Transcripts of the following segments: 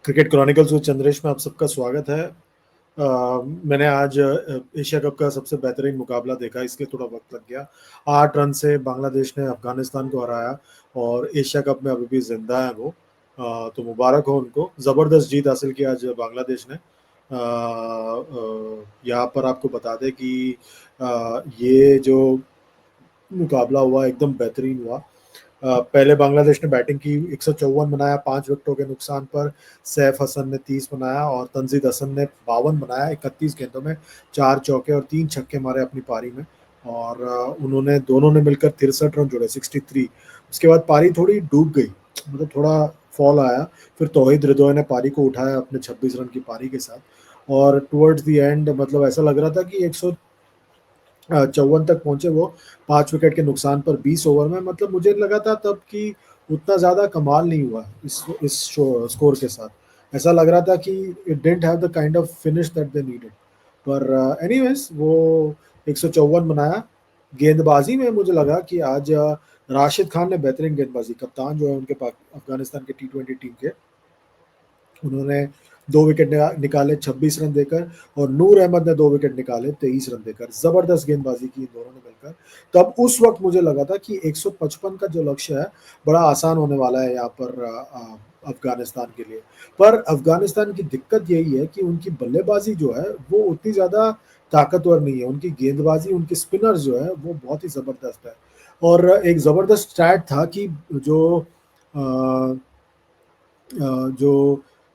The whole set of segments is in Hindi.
क्रिकेट क्रॉनिकल्स विद चंद्रेश में आप सबका स्वागत है। मैंने आज एशिया कप का सबसे बेहतरीन मुकाबला देखा, इसलिए थोड़ा वक्त लग गया। 8 रन से बांग्लादेश ने अफगानिस्तान को हराया और एशिया कप में अभी भी जिंदा है वो। तो मुबारक हो उनको, ज़बरदस्त जीत हासिल की आज बांग्लादेश ने। यहाँ पर आपको बता दें कि ये जो मुकाबला हुआ एकदम बेहतरीन हुआ। पहले बांग्लादेश ने बैटिंग की, 154 बनाया 5 विकेटों के नुकसान पर। सैफ हसन ने 30 बनाया और तंजीद हसन ने 52 बनाया 31 गेंदों में। 4 चौके और 3 छक्के मारे अपनी पारी में। और उन्होंने दोनों ने मिलकर 63 रन जोड़े, 63। उसके बाद पारी थोड़ी डूब गई, मतलब थोड़ा फॉल आया। फिर तौहीद रिदोय ने पारी को उठाया अपने 26 रन की पारी के साथ। और टुवर्ड्स द एंड मतलब ऐसा लग रहा था कि 154 तक पहुंचे वो, 5 विकेट के नुकसान पर 20 ओवर में। मतलब मुझे लगा था तब कि उतना ज्यादा कमाल नहीं हुआ इस स्कोर के साथ। ऐसा लग रहा था कि it didn't have the kind of finish that they needed. पर एनीवेज वो 154 बनाया। गेंदबाजी में मुझे लगा कि आज राशिद खान ने बेहतरीन गेंदबाजी, कप्तान जो है उनके अफगानिस्तान के T20 टीम के, उन्होंने 2 विकेट निकाले 26 रन देकर। और नूर अहमद ने 2 विकेट निकाले 23 रन देकर। जबरदस्त गेंदबाजी की इन दोनों ने मिलकर। तब उस वक्त मुझे लगा था कि 155 का जो लक्ष्य है बड़ा आसान होने वाला है यहाँ पर अफगानिस्तान के लिए। पर अफगानिस्तान की दिक्कत यही है कि उनकी बल्लेबाजी जो है वो उतनी ज्यादा ताकतवर नहीं है। उनकी गेंदबाजी, उनके स्पिनर्स जो है वो बहुत ही जबरदस्त है। और एक जबरदस्त स्टैट था कि जो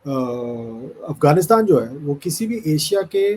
अफगानिस्तान जो है वो किसी भी एशिया के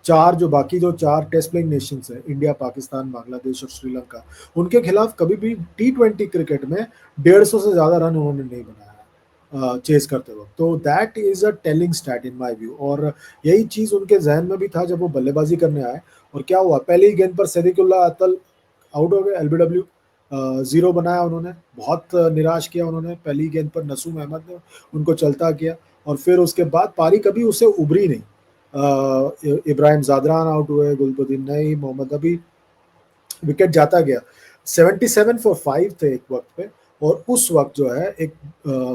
जो बाकी जो 4 टेस्ट प्लेइंग नेशंस हैं, इंडिया, पाकिस्तान, बांग्लादेश और श्रीलंका, उनके खिलाफ कभी भी T20 क्रिकेट में 150 से ज्यादा रन उन्होंने नहीं बनाया है चेस करते वक्त। तो that is a telling stat in my view. और यही चीज उनके जहन में भी था जब वो बल्लेबाजी करने आए। और क्या हुआ, पहली गेंद पर सदीकुल्ला अतल आउट हो गए, LBW। 0 बनाया उन्होंने, बहुत निराश किया उन्होंने। पहली गेंद पर नसूम अहमद ने उनको चलता किया। और फिर उसके बाद पारी कभी उससे उभरी नहीं। इब्राहिम जादरान आउट हुए, गुलबुद्दीन नई, मोहम्मद अबी, विकेट जाता गया। 77 फॉर 5 थे एक वक्त पे। और उस वक्त जो है एक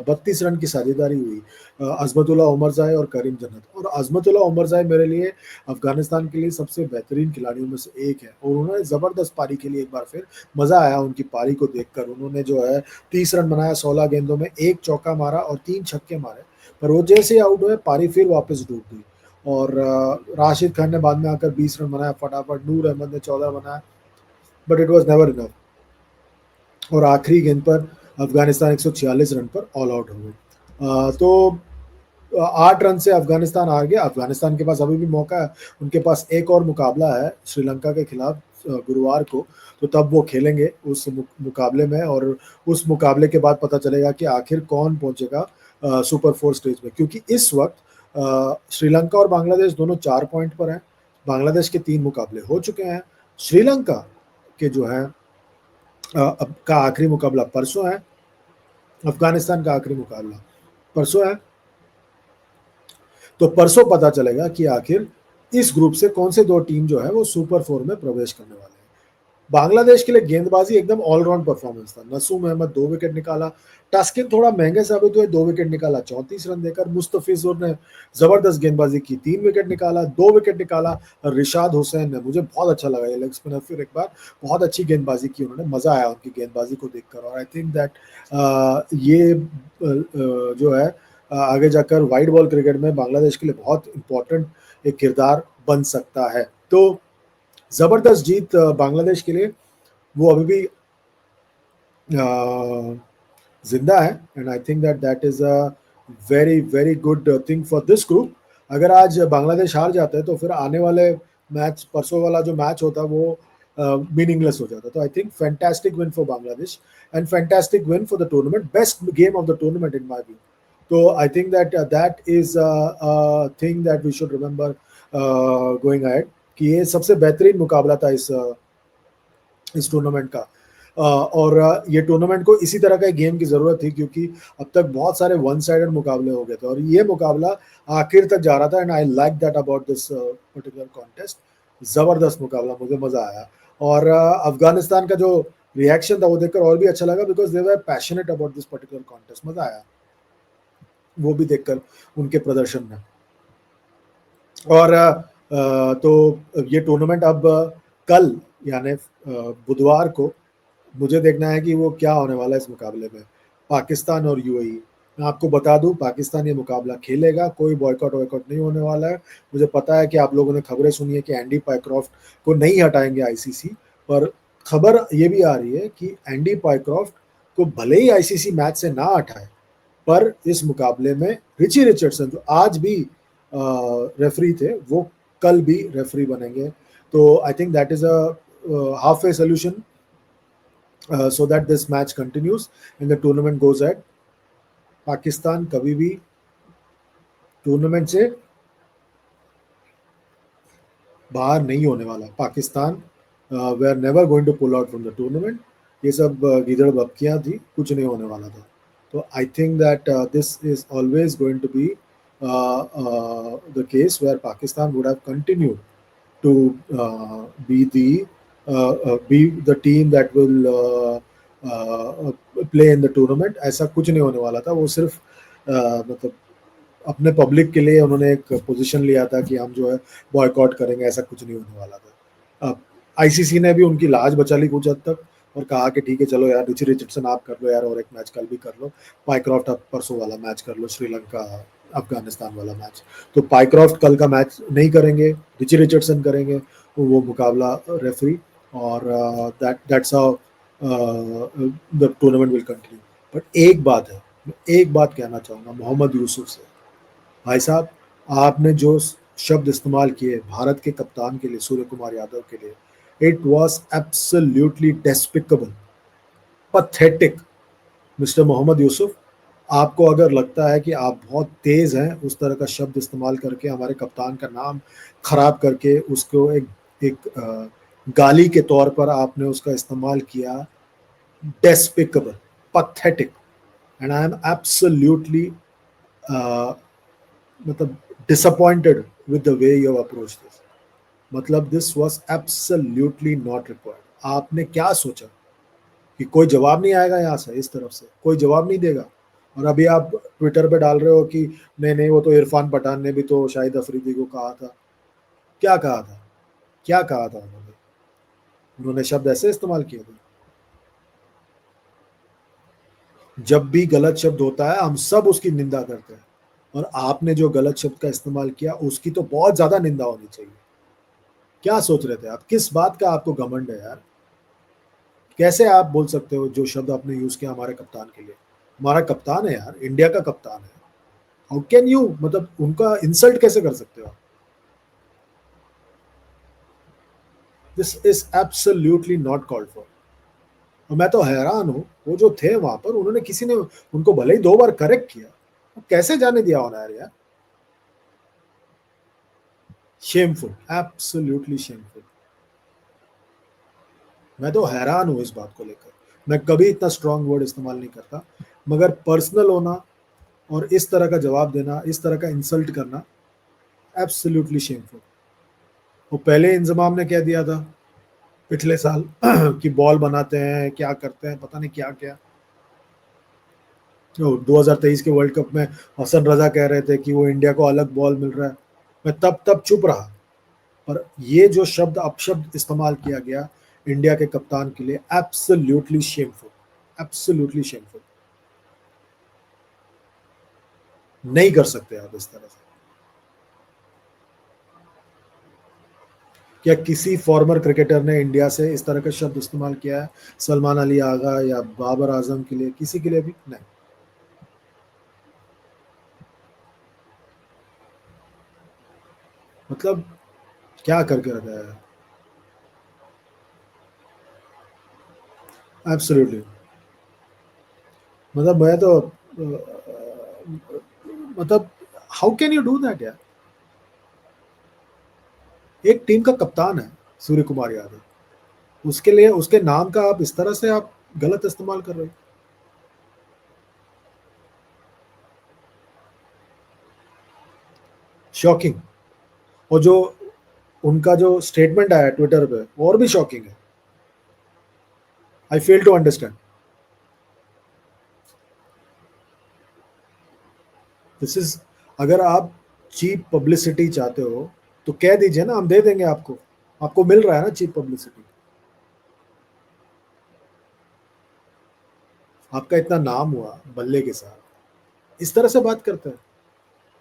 32 रन की साझेदारी हुई अजमतुल्ला उमरजाई और करीम जन्नत। और अजमतुल्ला उमरजाई मेरे लिए अफगानिस्तान के लिए सबसे बेहतरीन खिलाड़ियों में से एक है। और उन्होंने जबरदस्त पारी खेली एक बार फिर। मजा आया उनकी पारी को देखकर। उन्होंने जो है 30 रन बनाया 16 गेंदों में, 1 चौका मारा और 3 छक्के मारे। पर वो जैसे ही आउट हुए पारी फिर वापस डूब गई। और राशिद खान ने बाद में आकर 20 रन बनाया फटाफट। नूर अहमद ने 14 बनाया, but it was never enough. और आखिरी गेंद पर अफगानिस्तान 146 रन पर ऑल आउट हो गई। तो 8 रन से अफगानिस्तान हार गया। अफगानिस्तान के पास अभी भी मौका है। उनके पास एक और मुकाबला है श्रीलंका के खिलाफ गुरुवार को। तो तब वो खेलेंगे उस मुकाबले में। और उस मुकाबले के बाद पता चलेगा कि आखिर कौन पहुंचेगा सुपर 4 स्टेज में। क्योंकि इस वक्त श्रीलंका और बांग्लादेश दोनों 4 पॉइंट पर हैं। बांग्लादेश के 3 मुकाबले हो चुके हैं। श्रीलंका के जो है अब का आखिरी मुकाबला परसों है। अफगानिस्तान का आखिरी मुकाबला परसों है। तो परसों पता चलेगा कि आखिर इस ग्रुप से कौन से 2 टीम जो है वो सुपर 4 में प्रवेश करने वाले हैं। बांग्लादेश के लिए गेंदबाजी एकदम ऑलराउंड परफॉर्मेंस था। नसूम अहमद 2 विकेट निकाला। टास्किन थोड़ा महंगे साबित हुए, 2 विकेट निकाला 34 रन देकर। मुस्तफिजुर ने जबरदस्त गेंदबाजी की, 3 विकेट निकाला, 2 विकेट निकाला। रिशाद हुसैन ने, मुझे बहुत अच्छा लगा ये लेग स्पिनर, फिर एक बार बहुत अच्छी गेंदबाजी की उन्होंने। मजा आया उनकी गेंदबाजी को देखकर। और आई थिंक दैट ये जो है आगे जाकर वाइड बॉल क्रिकेट में बांग्लादेश के लिए बहुत इंपॉर्टेंट एक किरदार बन सकता है। तो जबरदस्त जीत बांग्लादेश के लिए। वो अभी भी जिंदा है। And I think that that is a very very good thing for this group. अगर आज बांग्लादेश हार जाता है तो फिर आने वाले मैच, परसों वाला जो मैच होता है वो मीनिंगलेस हो जाता है। तो I think fantastic win for Bangladesh and fantastic win for the tournament, best game of the tournament in my view. तो I think that that is thing that we should remember going ahead, कि ये सबसे बेहतरीन मुकाबला था इस टूर्नामेंट का। और ये टूर्नामेंट को इसी तरह का एक गेम की जरूरत थी, क्योंकि अब तक बहुत सारे वन साइडेड मुकाबले हो गए थे और ये मुकाबला आखिर तक जा रहा था। And I like that about this particular contest. जबरदस्त मुकाबला, मुझे मजा आया। और अफगानिस्तान का जो रिएक्शन था वो देखकर और भी अच्छा लगा, because they were passionate about this particular contest. मजा आया। वो भी देखकर उनके प्रदर्शन में। और तो ये टूर्नामेंट अब कल यानी बुधवार को मुझे देखना है कि वो क्या होने वाला है इस मुकाबले में, पाकिस्तान और यूएई। मैं आपको बता दूं, पाकिस्तान ये मुकाबला खेलेगा, कोई बॉयकॉट वॉयकॉट नहीं होने वाला है। मुझे पता है कि आप लोगों ने खबरें सुनी है कि एंडी पाइक्रॉफ्ट को नहीं हटाएंगे आईसीसी, पर खबर ये भी आ रही है कि एंडी पाइक्रॉफ्ट को भले ही आईसीसी मैच से ना हटाए, पर इस मुकाबले में रिची रिचर्डसन जो आज भी रेफरी थे, वो कल भी रेफरी बनेंगे। तो I think that is a half a solution so that this match continues and the tournament goes ahead. Pakistan कभी भी टूर्नामेंट से बाहर नहीं होने वाला। Pakistan we are never going to pull out from the tournament. ये सब गीदड़ बपकियां थी, कुछ नहीं होने वाला था। तो I think that this is always going to be the case where Pakistan would have continued to be the team that will play in the tournament। ऐसा कुछ नहीं होने वाला था। वो सिर्फ मतलब अपने पब्लिक के लिए उन्होंने एक पोजीशन लिया था कि हम जो है बॉयकॉट करेंगे, ऐसा कुछ नहीं होने वाला था। अब आईसीसी ने भी उनकी लाज बचा ली कुछ हद तक और कहा कि ठीक है चलो यार, रिची रिचर्डसन आप कर लो यार, और एक मैच कल भी कर लो, पाइक्रॉफ्ट आप परसों वाला मैच कर लो, श्रीलंका अफगानिस्तान वाला मैच। तो पाइक्रॉफ्ट कल का मैच नहीं करेंगे, रिची रिचर्डसन करेंगे वो मुकाबला रेफरी, और that's how the tournament will continue. But एक बात है, मैं एक बात कहना चाहूंगा मोहम्मद यूसुफ से। भाई साहब, आपने जो शब्द इस्तेमाल किए भारत के कप्तान के लिए, सूर्य कुमार यादव के लिए, it was absolutely despicable, pathetic. Mister Mohammad Yusuf, आपको अगर लगता है कि आप बहुत तेज हैं, उस तरह का शब्द इस्तेमाल करके हमारे कप्तान का नाम खराब करके उसको एक गाली के तौर पर आपने उसका इस्तेमाल किया, despicable, pathetic, and I am absolutely मतलब disappointed with the way you approach this. मतलब this was absolutely not required. आपने क्या सोचा कि कोई जवाब नहीं आएगा यहाँ से, इस तरफ से कोई जवाब नहीं देगा, और अभी आप ट्विटर पे डाल रहे हो कि नहीं नहीं वो तो इरफान पठान ने भी तो शाहिद अफरीदी को कहा था। क्या कहा था? क्या कहा था उन्होंने? उन्होंने शब्द ऐसे इस्तेमाल किए थे? जब भी गलत शब्द होता है हम सब उसकी निंदा करते हैं, और आपने जो गलत शब्द का इस्तेमाल किया उसकी तो बहुत ज्यादा निंदा होनी चाहिए। क्या सोच रहे थे आप? किस बात का आपको घमंड है यार? कैसे आप बोल सकते हो जो शब्द आपने यूज किया हमारे कप्तान के लिए? हमारा कप्तान है यार, इंडिया का कप्तान है। हाउ कैन यू, मतलब उनका इंसल्ट कैसे कर सकते हो आप? This is absolutely not called for. और मैं तो हैरान हूं, वो जो थे वहां पर, उन्होंने किसी ने उनको भले ही 2 बार करेक्ट किया, वो कैसे जाने दिया होना है यार? Shameful, absolutely shameful. मैं तो हैरान हूं इस बात को लेकर। मैं कभी इतना स्ट्रांग वर्ड इस्तेमाल नहीं करता, मगर पर्सनल होना और इस तरह का जवाब देना, इस तरह का इंसल्ट करना, एब्सोल्युटली शेमफुल। वो पहले इंजमाम ने कह दिया था पिछले साल कि बॉल बनाते हैं, क्या करते हैं, पता नहीं क्या क्या। तो 2023 के वर्ल्ड कप में हसन रजा कह रहे थे कि वो इंडिया को अलग बॉल मिल रहा है। मैं तब तब चुप रहा, पर ये जो शब्द अपशब्द इस्तेमाल किया गया इंडिया के कप्तान के लिए, एब्सोल्युटली शेमफुल, एब्सोल्युटली शेमफुल। नहीं कर सकते आप इस तरह से। क्या किसी फॉर्मर क्रिकेटर ने इंडिया से इस तरह का शब्द इस्तेमाल किया है? सलमान अली आगा या बाबर आजम के लिए, किसी के लिए भी नहीं। मतलब क्या करके रखा है? एब्सोल्युटली। मतलब मैं तो मतलब how can you do that यार? एक टीम का कप्तान है सूर्य कुमार यादव, उसके लिए उसके नाम का आप इस तरह से आप गलत इस्तेमाल कर रहे हो। शॉकिंग। और जो उनका जो स्टेटमेंट आया ट्विटर पे, और भी शॉकिंग है। I fail to understand. This is, अगर आप चीप पब्लिसिटी चाहते हो तो कह दीजिए ना, हम दे देंगे आपको, आपको मिल रहा है ना चीप पब्लिसिटी, आपका इतना नाम हुआ बल्ले के साथ, इस तरह से बात करते हैं।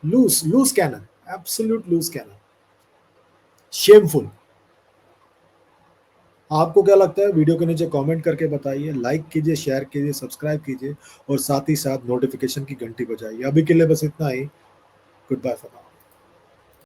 Loose loose cannon, absolute loose cannon, shameful. आपको क्या लगता है? वीडियो के नीचे कमेंट करके बताइए, लाइक कीजिए, शेयर कीजिए, सब्सक्राइब कीजिए और साथ ही साथ नोटिफिकेशन की घंटी बजाइए। अभी के लिए बस इतना ही। Good bye for now.